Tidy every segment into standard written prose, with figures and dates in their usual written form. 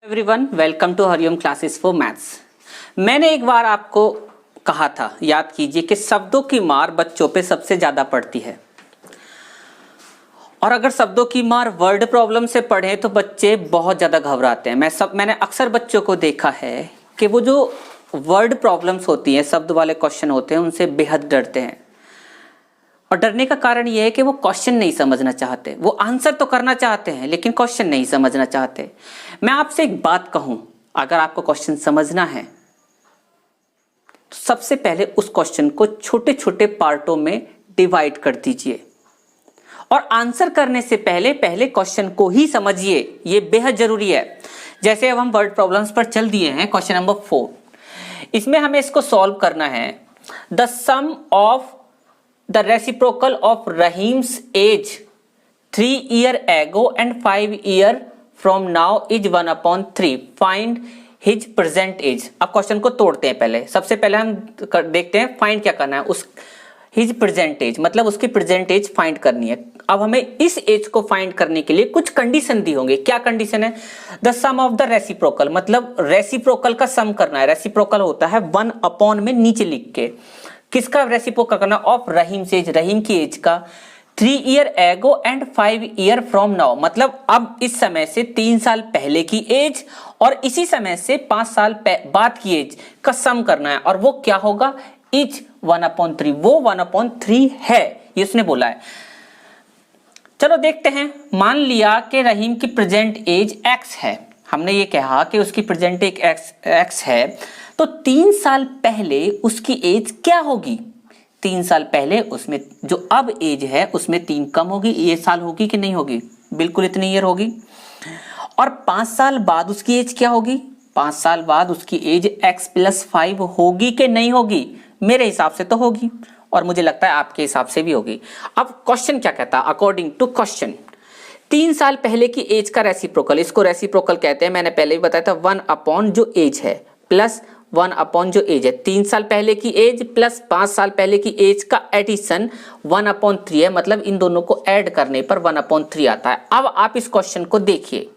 Everyone, welcome to Hariom classes for maths. मैंने एक बार आपको कहा था, याद कीजिए, कि शब्दों की मार बच्चों पे सबसे ज्यादा पड़ती है। और अगर शब्दों की मार वर्ड प्रॉब्लम से पढ़े तो बच्चे बहुत ज्यादा घबराते हैं। मैंने अक्सर बच्चों को देखा है कि वो जो वर्ड प्रॉब्लम्स होती हैं, शब्द वाले क्वेश्चन होते हैं, उनसे बेहद डरते हैं। और डरने का कारण यह है कि वो क्वेश्चन नहीं समझना चाहते। वो आंसर तो करना चाहते हैं लेकिन क्वेश्चन नहीं समझना चाहते। मैं आपसे एक बात कहूं, अगर आपको क्वेश्चन समझना है तो सबसे पहले उस क्वेश्चन को छोटे छोटे पार्टों में डिवाइड कर दीजिए और आंसर करने से पहले क्वेश्चन को ही समझिए। यह बेहद जरूरी है। जैसे अब हम वर्ड प्रॉब्लम्स पर चल दिए हैं, क्वेश्चन नंबर 4। इसमें हमें इसको सॉल्व करना है। The sum of the reciprocal of Rahim's age 3 year ago and 5 year from now is 1/3. Find his present age. अब क्वेश्चन को तोड़ते हैं। पहले सबसे पहले हम देखते हैं फाइंड क्या करना है। उस his present age मतलब उसकी प्रेजेंट एज फाइंड करनी है। अब हमें इस एज को फाइंड करने के लिए कुछ कंडीशन दी होंगे। क्या कंडीशन है? The sum of the reciprocal, मतलब रेसिप्रोकल का सम करना है। रेसिप्रोकल होता है 1/, में नीचे लिख के किसका रेसिप्रोकल करना? ऑफ रहीम से एज, रहीम की एज का। 3 year ago and 5 year from now, मतलब अब इस समय से 3 साल पहले की एज और इसी समय से 5 साल बाद की एज का सम करना है। और वो क्या होगा? इज 1/3। वो 1/3 है, ये उसने बोला है। चलो देखते हैं। मान लिया कि रहीम की प्रेजेंट एज x है। हमने ये कहा कि उसकी प्रेजेंट एज x है, तो 3 साल पहले उसकी एज क्या होगी? 3 साल पहले उसमें जो अब एज है उसमें 3 कम होगी। ये साल होगी कि नहीं होगी? बिल्कुल इतनी ईयर होगी। और 5 साल बाद उसकी एज क्या होगी? 5 साल बाद उसकी एज x + 5 होगी कि नहीं होगी? मेरे हिसाब से तो होगी और मुझे लगता है आपके हिसाब से भी होगी। अब क्वेश्चन क्या कहता है? अकॉर्डिंग टू क्वेश्चन 3 साल पहले की एज का रेसिप्रोकल, इसको रेसिप्रोकल कहते हैं। मैंने पहले भी बताया था 1/ जो एज है प्लस 1/ जो एज है। 3 साल पहले की एज प्लस 5 साल पहले की एज का एडिशन 1/3 है, मतलब इन दोनों को ऐड करने पर 1/3 आता है। अब आप इस क्वेश्चन को देखिए,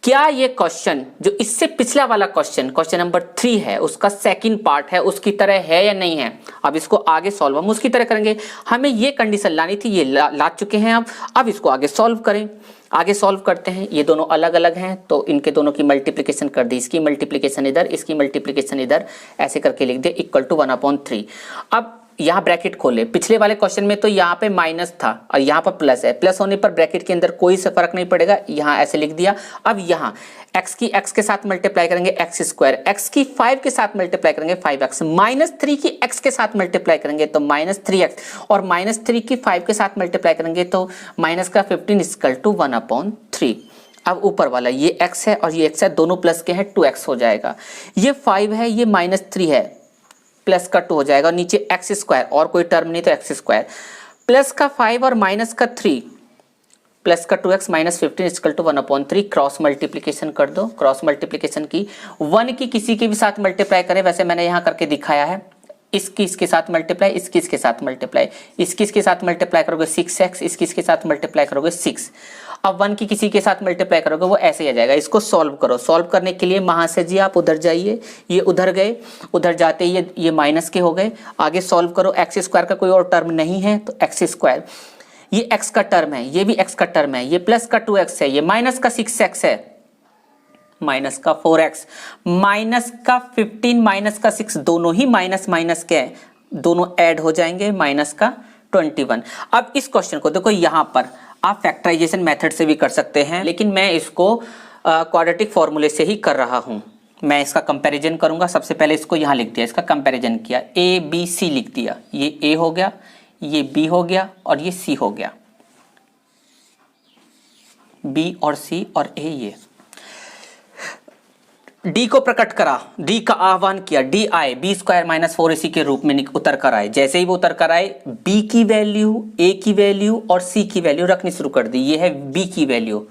क्या ये क्वेश्चन जो इससे पिछला वाला क्वेश्चन नंबर 3 है, उसका सेकंड पार्ट है, उसकी तरह है या नहीं है? अब इसको आगे सॉल्व हम उसकी तरह करेंगे। हमें ये कंडीशन लानी थी, ये ला चुके हैं। अब इसको आगे सॉल्व करें। आगे सॉल्व करते हैं। ये दोनों अलग अलग हैं तो इनके दोनों की मल्टीप्लिकेशन कर दी। इसकी मल्टीप्लिकेशन इधर, इसकी मल्टीप्लिकेशन इधर, ऐसे करके लिख दे इक्वल टू 1/3। अब यहाँ ब्रैकेट खोले। पिछले वाले क्वेश्चन में तो यहाँ पे माइनस था और यहाँ पर प्लस है। प्लस होने पर ब्रैकेट के अंदर कोई से फर्क नहीं पड़ेगा, यहाँ ऐसे लिख दिया। अब यहाँ x की x के साथ मल्टीप्लाई करेंगे x², x की 5 के साथ मल्टीप्लाई करेंगे 5x, -3 की x के साथ मल्टीप्लाई करेंगे तो -3x, और -3 की 5 के साथ मल्टीप्लाई करेंगे तो -15 = 1/3। अब ऊपर वाला ये x है और ये x है, दोनों प्लस के हैं, 2x हो जाएगा। ये 5 है, ये -3 है, प्लस का 2 हो जाएगा। नीचे x² और कोई टर्म नहीं तो x², प्लस का 5 और माइनस का 3, प्लस का 2x -15 = 1/3। क्रॉस मल्टीप्लिकेशन कर दो। क्रॉस मल्टीप्लिकेशन की 1 की किसी के भी साथ मल्टीप्लाई करें, वैसे मैंने यहाँ करके दिखाया है। इसकी इसके साथ मल्टीप्लाई, इसकी इसके साथ मल्टीप्लाई, इसकी इसके साथ मल्टीप्लाई करोगे 6x, इसकी इसके साथ मल्टीप्लाई करोगे 6। अब 1 की किसी के साथ मल्टीप्लाई करोगे वो ऐसे ही आ जाएगा। इसको सॉल्व करो। सॉल्व करने के लिए वहां से जी आप उधर जाइए, ये उधर गए, उधर जाते ही ये माइनस के हो गए। आगे सॉल्व करो। x² का कोई और टर्म नहीं है तो x², ये x का टर्म है, ये भी x का टर्म है, ये प्लस का 2x है, ये माइनस का 6x है, माइनस का 4x, माइनस का 15, माइनस का 6, दोनों ही माइनस माइनस के हैं, दोनों ऐड हो जाएंगे, माइनस का 21। अब इस क्वेश्चन को देखो, यहाँ पर आप फैक्टराइजेशन मेथड से भी कर सकते हैं, लेकिन मैं इसको क्वाड्रेटिक फॉर्मूले से ही कर रहा हूँ। मैं इसका कंपैरिजन करूंगा। सबसे पहले इसको यहाँ लिख दिया, इसका कंपैरिजन किया, ABC लिख दिया। ये A हो गया, ये B हो गया और ये C हो गया। B और C और A, ये D को प्रकट करा, D का आह्वान किया, D आए, B² - 4AC के रूप में उतर कर आए। जैसे ही वो उतर कर आए, B की वैल्यू, A की वैल्यू और C की वैल्यू रखनी शुरू कर दी। ये है B की वैल्यू,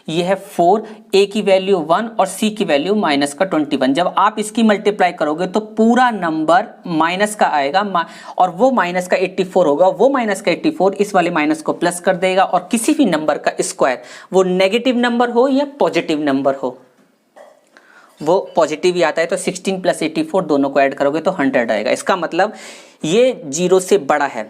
ये है 4, A की वैल्यू 1 और C की वैल्यू -21। जब आप इसकी मल्टीप्लाई करोगे तो पूरा नंबर माइनस का आएगा और वो माइनस का 84 होगा। वो माइनस का 84 इस वाले माइनस को प्लस कर देगा। और किसी भी नंबर का स्क्वायर, वो नेगेटिव नंबर हो या पॉजिटिव नंबर हो, वो पॉजिटिव ही आता है, तो 16 प्लस 84 दोनों को ऐड करोगे तो 100 आएगा। इसका मतलब ये 0 से बड़ा है।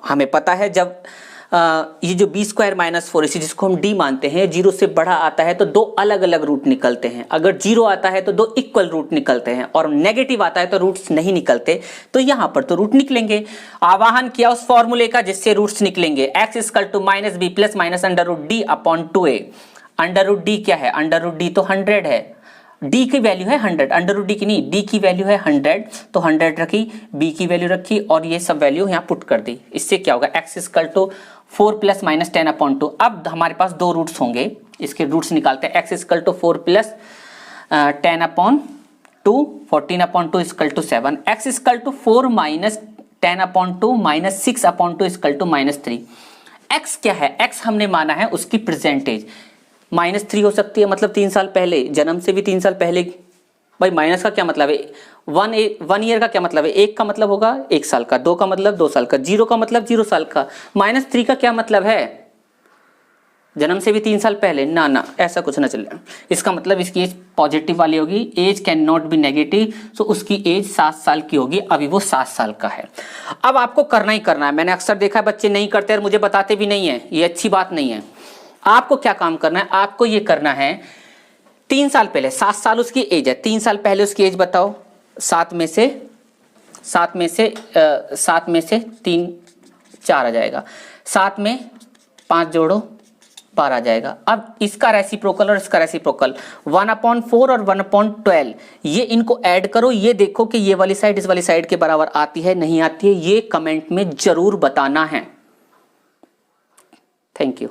हमें पता है जब ये जो b स्क्वायर माइनस 4ac जिसको हम d मानते हैं, 0 से बड़ा आता है तो दो अलग अलग रूट निकलते हैं। अगर 0 आता है तो दो इक्वल रूट निकलते हैं, और नेगेटिव आता है तो रूट्स नहीं निकलते। तो यहाँ पर तो रूट निकलेंगे। आवाहन किया उस फॉर्मूले का जिससे रूट्स निकलेंगे। x equal to minus b plus minus under root d upon 2a। Under root d क्या है? अंडर रूट डी तो 100 है, d की वैल्यू है 100, अंडर रूट डी की नहीं, d की वैल्यू है 100, तो 100 रखी, b की वैल्यू रखी और ये सब वैल्यू यहाँ पुट कर दी। इससे क्या होगा? x equal to 4 plus minus 10 upon 2। अब हमारे पास दो रूट्स होंगे, इसके रूट्स निकालते हैं। x equal to 4 plus 10 upon 2, 14 upon 2 equal to 7। x equal to 4 minus 10 upon 2 minus 6 upon 2 equal to minus 3। x क्या है? x हमने माना है उसकी परसेंटेज। -3 हो सकती है, मतलब 3 साल पहले, जन्म से भी 3 साल पहले। भाई माइनस का क्या मतलब है? 1 ईयर का क्या मतलब है? 1 का मतलब होगा 1 साल का, 2 का मतलब 2 साल का, 0 का मतलब 0 साल का। -3 का क्या मतलब है? जन्म से भी 3 साल पहले। ना ना, ऐसा कुछ ना चले। इसका मतलब इसकी एज पॉजिटिव वाली होगी। Age can not be negative, तो उसकी एज 7 साल की होगी। अभी वो 7 साल का है। अब आपको करना ही करना है। मैंने अक्सर देखा है बच्चे नहीं करते और मुझे बताते भी नहीं है, ये अच्छी बात नहीं है। आपको क्या काम करना है? आपको ये करना है 3 साल पहले, 7 साल उसकी एज है, 3 साल पहले उसकी एज बताओ। 7 में से 3 4 आ जाएगा, 7 में 5 जोड़ो 12 आ जाएगा। अब इसका रेसिप्रोकल और इसका रेसिप्रोकल 1/4 और 1/12, ये इनको ऐड करो। ये देखो कि ये वाली साइड इस वाली साइड के बराबर आती है नहीं आती है, ये कमेंट में जरूर बताना है। Thank you.